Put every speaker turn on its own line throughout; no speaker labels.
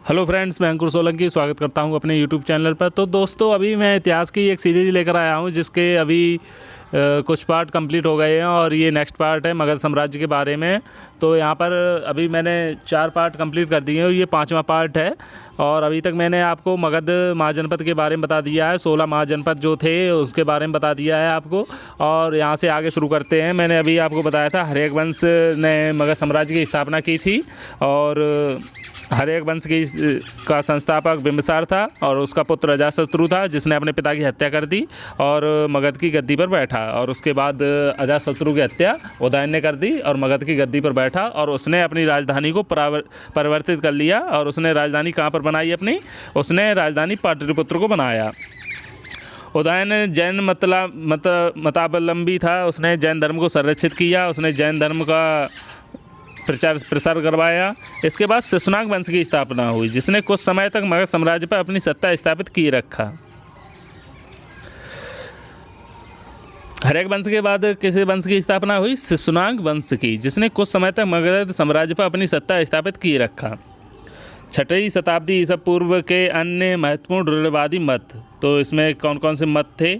Hello friends, मैं अंकुर सोलंकी स्वागत करता हूं अपने यूट्यूब चैनल पर। तो दोस्तों, अभी मैं इतिहास की एक सीरीज़ लेकर आया हूं जिसके अभी कुछ पार्ट कंप्लीट हो गए हैं और ये नेक्स्ट पार्ट है मगध साम्राज्य के बारे में। तो यहाँ पर अभी मैंने 4 पार्ट कंप्लीट कर दिए हैं, ये 5वां पार्ट है। और अभी तक मैंने आपको मगध महाजनपद के बारे में बता दिया है, 16 महाजनपद जो थे उसके बारे में बता दिया है आपको। और यहाँ से आगे शुरू करते हैं। मैंने अभी आपको बताया था हर्यक वंश ने मगध साम्राज्य की स्थापना की थी और हर्यक वंश का संस्थापक बिंबिसार था और उसका पुत्र अजातशत्रु था जिसने अपने पिता की हत्या कर दी और मगध की गद्दी पर बैठा। और उसके बाद अजातशत्रु की हत्या उदयन ने कर दी और मगध की गद्दी पर बैठा और उसने अपनी राजधानी को परिवर्तित कर लिया। और उसने राजधानी कहाँ पर बनाई अपनी? उसने राजधानी पाटलिपुत्र को बनाया। उदयन जैन मतावलंबी था, उसने जैन धर्म को संरक्षित किया, उसने जैन धर्म का प्रसार करवाया। इसके बाद शिशुनाग वंश की स्थापना हुई जिसने कुछ समय तक मगध साम्राज्य पर अपनी सत्ता स्थापित किए रखा। हर्यक वंश के बाद किस वंश की स्थापना हुई? शिशुनाग वंश की, जिसने कुछ समय तक मगध साम्राज्य पर अपनी सत्ता स्थापित किए रखा। 6वीं शताब्दी ईसा पूर्व के अन्य महत्वपूर्ण रूढ़िवादी मत, तो इसमें कौन कौन से मत थे?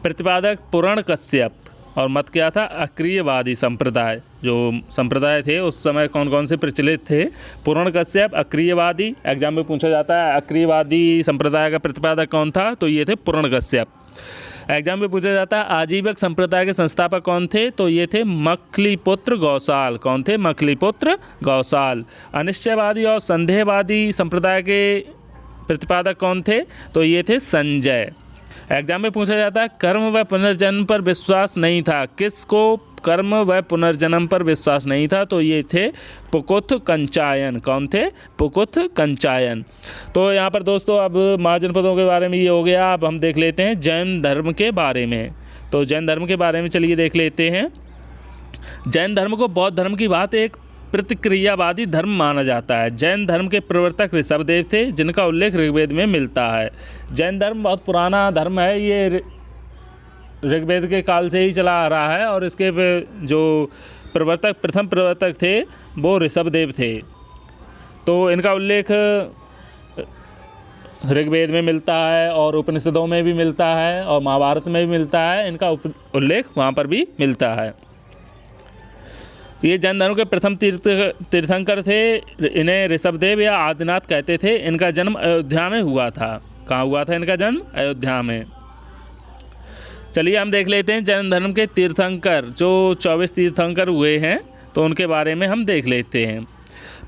प्रतिपादक पुराण कश्यप, और मत क्या था? अक्रियवादी संप्रदाय। जो संप्रदाय थे उस समय कौन कौन से प्रचलित थे? पुराण कश्यप, अक्रियवादी। एग्जाम में पूछा जाता है अक्रियवादी संप्रदाय का प्रतिपादक कौन था, तो ये थे पुराण कश्यप। एग्जाम में पूछा जाता है आजीवक संप्रदाय के संस्थापक कौन थे, तो ये थे मखलीपुत्र गौसाल। कौन थे? मखलीपुत्र गौसाल। अनिश्चयवादी और संदेहवादी संप्रदाय के प्रतिपादक कौन थे, तो ये थे संजय। एग्जाम में पूछा जाता है कर्म व पुनर्जन्म पर विश्वास नहीं था, किसको कर्म व पुनर्जन्म पर विश्वास नहीं था, तो ये थे पुकुथ कंचायन। कौन थे? पुकुथ कंचायन। तो यहाँ पर दोस्तों अब महाजनपदों के बारे में ये हो गया। अब हम देख लेते हैं जैन धर्म के बारे में। तो जैन धर्म के बारे में चलिए देख लेते हैं। जैन धर्म को बौद्ध धर्म की बात एक प्रतिक्रियावादी धर्म माना जाता है। जैन धर्म के प्रवर्तक ऋषभदेव थे जिनका उल्लेख ऋग्वेद में मिलता है। जैन धर्म बहुत पुराना धर्म है, ये ऋग्वेद के काल से ही चला आ रहा है और इसके जो प्रथम प्रवर्तक थे वो ऋषभदेव थे। तो इनका उल्लेख ऋग्वेद में मिलता है और उपनिषदों में भी मिलता है और महाभारत में भी मिलता है। इनका उल्लेख वहाँ पर भी मिलता है। ये जैन धर्म के प्रथम तीर्थंकर थे। इन्हें ऋषभदेव या आदिनाथ कहते थे। इनका जन्म अयोध्या में हुआ था। कहाँ हुआ था इनका जन्म? अयोध्या में। चलिए हम देख लेते हैं जैन धर्म के तीर्थंकर, जो 24 तीर्थंकर हुए हैं तो उनके बारे में हम देख लेते हैं।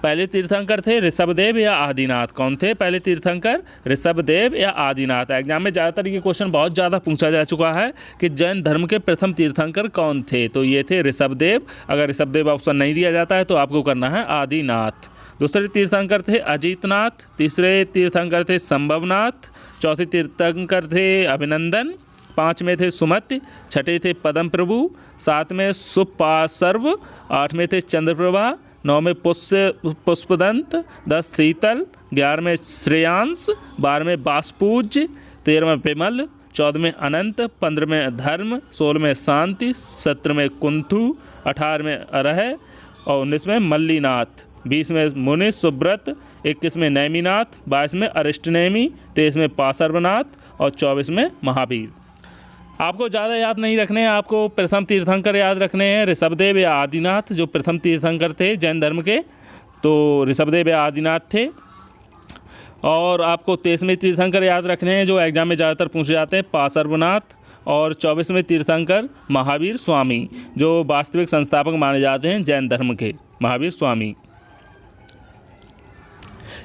पहले तीर्थंकर थे ऋषभदेव या आदिनाथ। कौन थे पहले तीर्थंकर? ऋषभदेव या आदिनाथ। एग्जाम में ज़्यादातर ये क्वेश्चन बहुत ज़्यादा पूछा जा चुका है कि जैन धर्म के प्रथम तीर्थंकर कौन थे, तो ये थे ऋषभदेव। अगर ऋषभदेव ऑप्शन नहीं दिया जाता है तो आपको करना है आदिनाथ। दूसरे तीर्थंकर थे अजीतनाथ। तीसरे तीर्थंकर थे संभवनाथ। चौथे तीर्थंकर थे अभिनंदन। 5वें थे सुमति। 6ठे थे पदम प्रभु। 7वें सुपार्श्व। 8वें थे चंद्रप्रभा। 9वें पुष्पदंत। 10 शीतल। 11वें श्रेयांश। 12वें बासपूज्य। 13वें विमल। 14वें अनंत। 15वें धर्म। 16वें शांति। 17वें कुंथु। 18वें अरह और 19वें मल्लीनाथ। 20वें मुनि सुब्रत। 21वें नैमीनाथ। 22वें अरिष्टनेमी। 23वें पार्श्वनाथ और 24वें महावीर। आपको ज़्यादा याद नहीं रखने हैं, आपको प्रथम तीर्थंकर याद रखने हैं, ऋषभदेव या आदिनाथ जो प्रथम तीर्थंकर थे जैन धर्म के, तो ऋषभदेव या आदिनाथ थे। और आपको 23वें तीर्थंकर याद रखने हैं जो एग्जाम में ज़्यादातर पूछे जाते हैं, पार्श्वनाथ। और 24वें तीर्थंकर महावीर स्वामी, जो वास्तविक संस्थापक माने जाते हैं जैन धर्म के, महावीर स्वामी।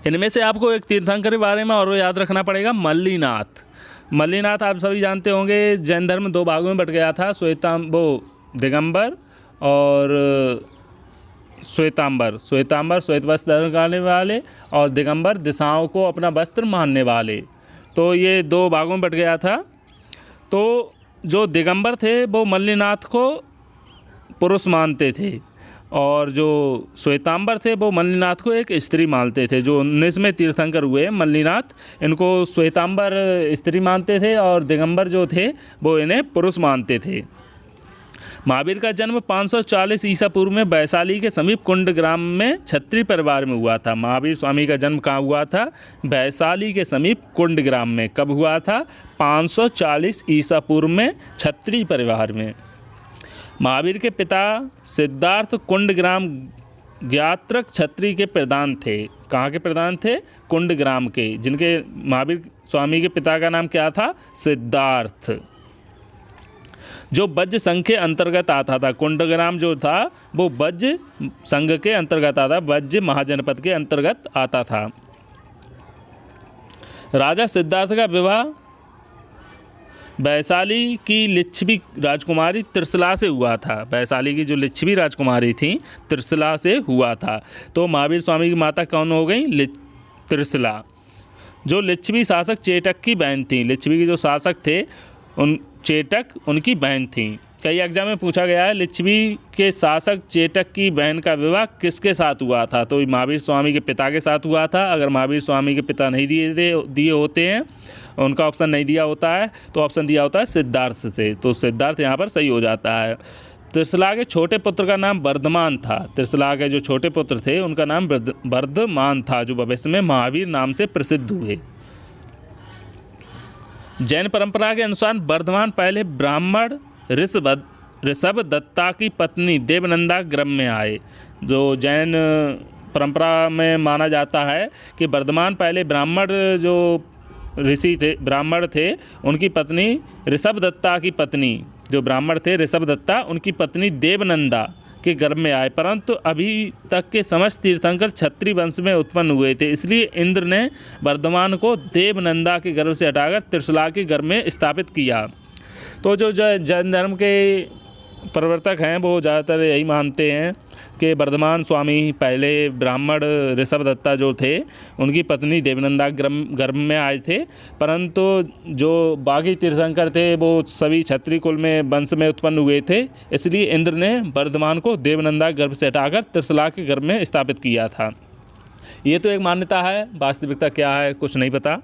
इनमें से आपको एक तीर्थंकर के बारे में और याद रखना पड़ेगा, मल्लीनाथ। मल्लीनाथ आप सभी जानते होंगे जैन धर्म 2 भागों में बट गया था, दिगंबर और श्वेतांबर। श्वेत वस्त्र धारण करने वाले और दिगंबर दिशाओं को अपना वस्त्र मानने वाले। तो ये 2 भागों में बट गया था। तो जो दिगंबर थे वो मल्लीनाथ को पुरुष मानते थे और जो श्वेतांबर थे वो मल्लीनाथ को एक स्त्री मानते थे। जो 19वें तीर्थंकर हुए मल्लीनाथ, इनको श्वेतांबर स्त्री मानते थे और दिगंबर जो थे वो इन्हें पुरुष मानते थे। महावीर का जन्म 540 ईसा पूर्व में वैशाली के समीप कुंड ग्राम में क्षत्रिय परिवार में हुआ था। महावीर स्वामी का जन्म कहाँ हुआ था? वैशाली के समीप कुंड ग्राम में। कब हुआ था? 540 ईसा पूर्व में क्षत्रिय परिवार में। महावीर के पिता सिद्धार्थ कुंड ग्राम ज्ञात्रक क्षत्रिय के प्रधान थे। कहाँ के प्रधान थे? कुंड ग्राम के, जिनके महावीर स्वामी के पिता का नाम क्या था? सिद्धार्थ, जो बज्र संघ के अंतर्गत आता था। कुंडग्राम जो था वो बज्र संघ के अंतर्गत आता, बज्र महाजनपद के अंतर्गत आता था। राजा सिद्धार्थ का विवाह वैशाली की लिच्छवी राजकुमारी त्रिशला से हुआ था। वैशाली की जो लिच्छवी राजकुमारी थी त्रिशला से हुआ था। तो महावीर स्वामी की माता कौन हो गई? त्रिशला, जो लिच्छवी शासक चेटक की बहन थी। लिच्छवी के जो शासक थे उन चेटक उनकी बहन थी। कई एग्जाम में पूछा गया है लिच्छवी के शासक चेटक की बहन का विवाह किसके साथ हुआ था? तो महावीर स्वामी के पिता के साथ हुआ था। अगर महावीर स्वामी के पिता नहीं दिए होते हैं, उनका ऑप्शन नहीं दिया होता है, तो ऑप्शन दिया होता है सिद्धार्थ से। तो सिद्धार्थ यहाँ पर सही हो जाता है। त्रिशला के छोटे पुत्र का नाम वर्धमान था। त्रिशला के जो छोटे पुत्र थे उनका नाम वर्धमान था, जो भविष्य में महावीर नाम से प्रसिद्ध हुए। जैन परंपरा के अनुसार वर्धमान पहले ब्राह्मण ऋषभ दत्ता की पत्नी देवनंदा ग्राम में आए। जो जैन परंपरा में माना जाता है कि वर्धमान पहले ब्राह्मण जो ऋषि थे, ब्राह्मण थे, उनकी पत्नी ऋषभ दत्ता की पत्नी, जो ब्राह्मण थे ऋषभ दत्ता, उनकी पत्नी देवनंदा के गर्भ में आए। परंतु अभी तक के समस्त तीर्थंकर क्षत्रिय वंश में उत्पन्न हुए थे, इसलिए इंद्र ने वर्धमान को देवनंदा के गर्भ से हटाकर त्रिशला के गर्भ में स्थापित किया। तो जो जैन धर्म के प्रवर्तक हैं वो ज़्यादातर यही मानते हैं कि वर्धमान स्वामी पहले ब्राह्मण ऋषभ दत्ता जो थे उनकी पत्नी देवनंदा गर्भ में आए थे, परंतु जो बाकी तीर्थंकर थे वो सभी क्षत्रिय कुल में वंश में उत्पन्न हुए थे, इसलिए इंद्र ने वर्धमान को देवनंदा गर्भ से हटाकर त्रिशला के गर्भ में स्थापित किया था। ये तो एक मान्यता है, वास्तविकता क्या है कुछ नहीं पता।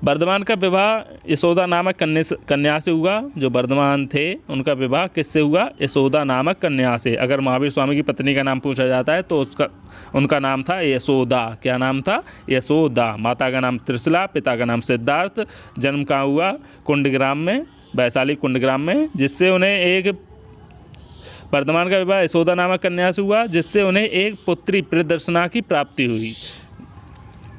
वर्धमान का विवाह यशोदा नामक कन्या से हुआ। जो वर्धमान थे उनका विवाह किससे हुआ? यशोदा नामक कन्या से। अगर महावीर स्वामी की पत्नी का नाम पूछा जाता है तो उनका नाम था यशोदा। क्या नाम था? यशोदा। माता का नाम त्रिशला, पिता का नाम सिद्धार्थ। जन्म कहाँ हुआ? कुंडग्राम में, वैशाली कुंडग्राम में, जिससे उन्हें एक वर्धमान का विवाह यशोदा नामक कन्या से हुआ, जिससे उन्हें एक पुत्री प्रियदर्शना की प्राप्ति हुई।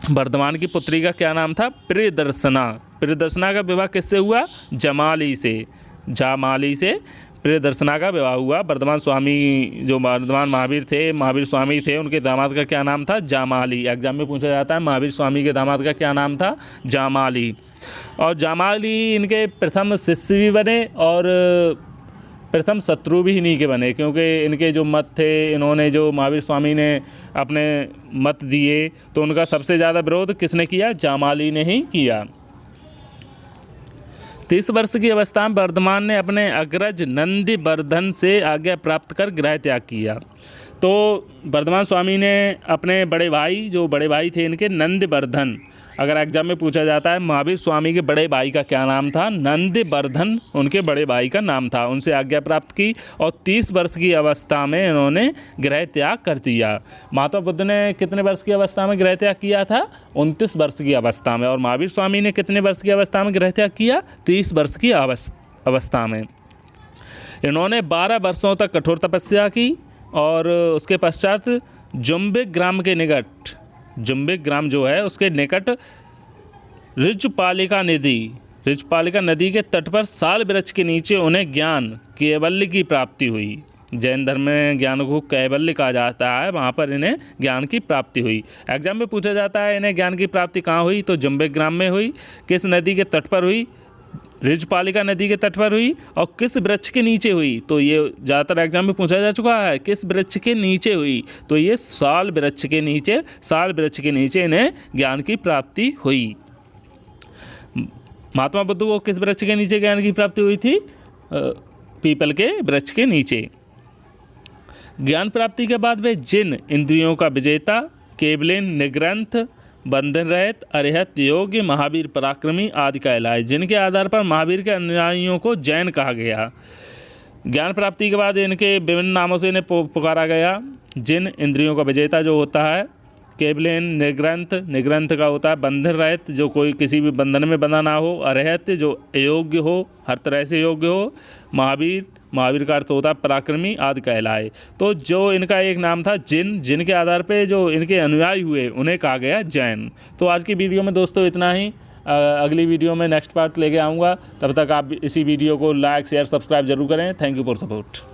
वर्धमान की पुत्री का क्या नाम था? प्रियदर्शना। प्रियदर्शना का विवाह किससे हुआ? जामाली से प्रियदर्शना का विवाह हुआ। वर्धमान स्वामी जो वर्धमान महावीर थे, महावीर स्वामी थे, उनके दामाद का क्या नाम था? जामाली। एग्जाम में पूछा जाता है महावीर स्वामी के दामाद का क्या नाम था? जामाली। और जामाली इनके प्रथम शिष्य भी बने और प्रथम शत्रु भी इन्हीं के बने, क्योंकि इनके जो मत थे, इन्होंने जो महावीर स्वामी ने अपने मत दिए तो उनका सबसे ज़्यादा विरोध किसने किया? जामाली ने ही किया। 30 वर्ष की अवस्था में वर्धमान ने अपने अग्रज नंदिवर्धन से आज्ञा प्राप्त कर गृह त्याग किया। तो वर्धमान स्वामी ने अपने बड़े भाई थे इनके नंदिवर्धन, अगर एग्जाम में पूछा जाता है महावीर स्वामी के बड़े भाई का क्या नाम था? नंदिवर्धन उनके बड़े भाई का नाम था। उनसे आज्ञा प्राप्त की और 30 वर्ष की अवस्था में इन्होंने गृह त्याग कर दिया। महात्मा बुद्ध ने कितने वर्ष की अवस्था में गृह त्याग किया था? 29 वर्ष की अवस्था में। और महावीर स्वामी ने कितने वर्ष की अवस्था में गृह त्याग किया? 30 वर्ष की अवस्था में। इन्होंने 12 वर्षों तक कठोर तपस्या की और उसके पश्चात जुम्बिक ग्राम के निकट, जुम्बिक ग्राम जो है उसके निकट ऋजुपालिका नदी के तट पर साल वृक्ष के नीचे उन्हें ज्ञान कैवल्य की प्राप्ति हुई। जैन धर्म में ज्ञान को कैवल्य कहा जाता है, वहाँ पर इन्हें ज्ञान की प्राप्ति हुई। एग्जाम में पूछा जाता है इन्हें ज्ञान की प्राप्ति कहाँ हुई? तो जुम्बिक ग्राम में हुई। किस नदी के तट पर हुई? ऋजुपालिका नदी के तट पर हुई। और किस वृक्ष के नीचे हुई? तो ये ज़्यादातर एग्जाम में पूछा जा चुका है, किस वृक्ष के नीचे हुई? तो ये साल वृक्ष के नीचे इन्हें ज्ञान की प्राप्ति हुई। महात्मा बुद्ध को किस वृक्ष के नीचे ज्ञान की प्राप्ति हुई थी? पीपल के वृक्ष के नीचे। ज्ञान प्राप्ति के बाद वे जिन इंद्रियों का विजेता, केवलिन, निग्रंथ, बंधन रहित, अरिहत, योग्य, महावीर, पराक्रमी आदि कहलाए, जिनके आधार पर महावीर के अनुयायियों को जैन कहा गया। ज्ञान प्राप्ति के बाद इनके विभिन्न नामों से इन्हें पुकारा गया। जिन इंद्रियों का विजेता जो होता है, केवलेन निर्ग्रंथ, निर्ग्रंथ का होता है बंधन रहित, जो कोई किसी भी बंधन में बंधा ना हो। अरहत, जो अयोग्य हो, हर तरह से योग्य हो। महावीर, महावीर का अर्थ होता है पराक्रमी आदि कहलाए। तो जो इनका एक नाम था जिन, जिनके आधार पे जो इनके अनुयायी हुए उन्हें कहा गया जैन। तो आज की वीडियो में दोस्तों इतना ही। अगली वीडियो में नेक्स्ट पार्ट लेके आऊँगा। तब तक आप इसी वीडियो को लाइक शेयर सब्सक्राइब जरूर करें। Thank you for support.